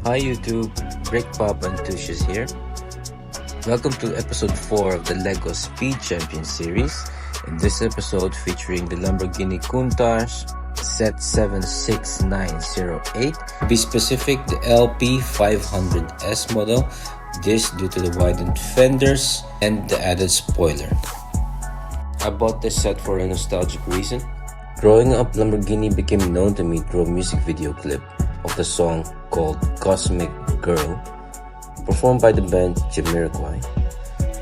Hi YouTube, Brickpop and Tushis here. Welcome to episode 4 of the LEGO Speed Champion series. In this episode featuring the Lamborghini Countach set 76908. To be specific, the LP500S model. This due to the widened fenders and the added spoiler. I bought this set for a nostalgic reason. Growing up, Lamborghini became known to me through a music video clip of the song called Cosmic Girl, performed by the band Jamiroquai.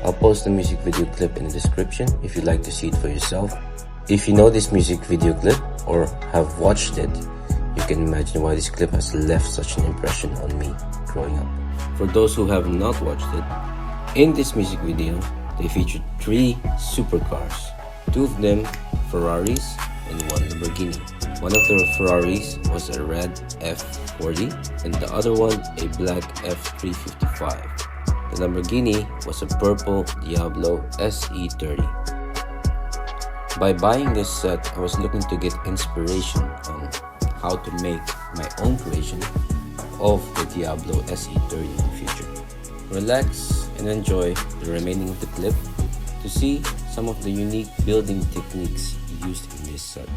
I'll post the music video clip in the description if you'd like to see it for yourself. If you know this music video clip or have watched it, you can imagine why this clip has left such an impression on me growing up. For those who have not watched it, in this music video, they featured 3 supercars, 2 of them Ferraris and 1 Lamborghini. One of the Ferraris was a red F40 and the other one a black F355. The Lamborghini was a purple Diablo SE30. By buying this set, I was looking to get inspiration on how to make my own creation of the Diablo SE30 in the future. Relax and enjoy the remaining of the clip to see some of the unique building techniques used in this set.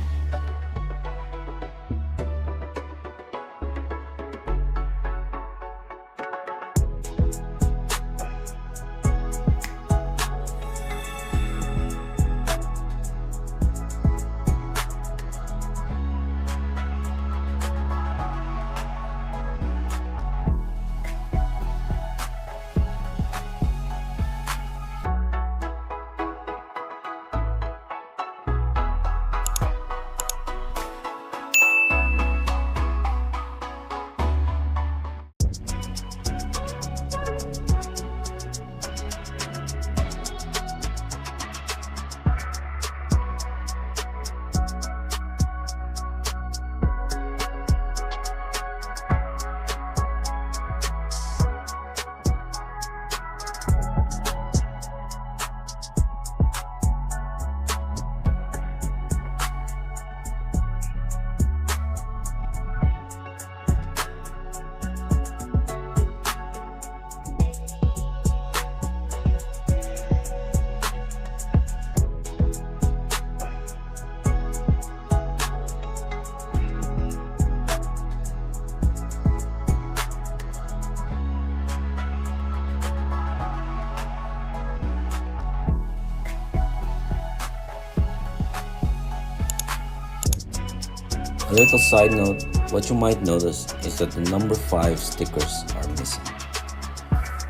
A little side note, what you might notice is that the number 5 stickers are missing.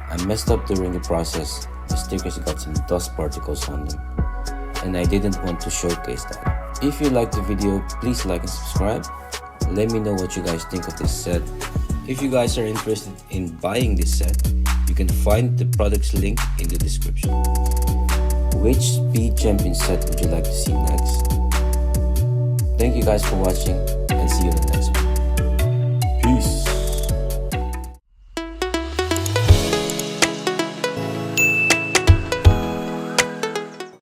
I messed up during the process. The stickers got some dust particles on them, and I didn't want to showcase that. If you liked the video, please like and subscribe. Let me know what you guys think of this set. If you guys are interested in buying this set, you can find the products link in the description. Which Speed Champion set would you like to see next? Thank you guys for watching and see you in the next one. Peace.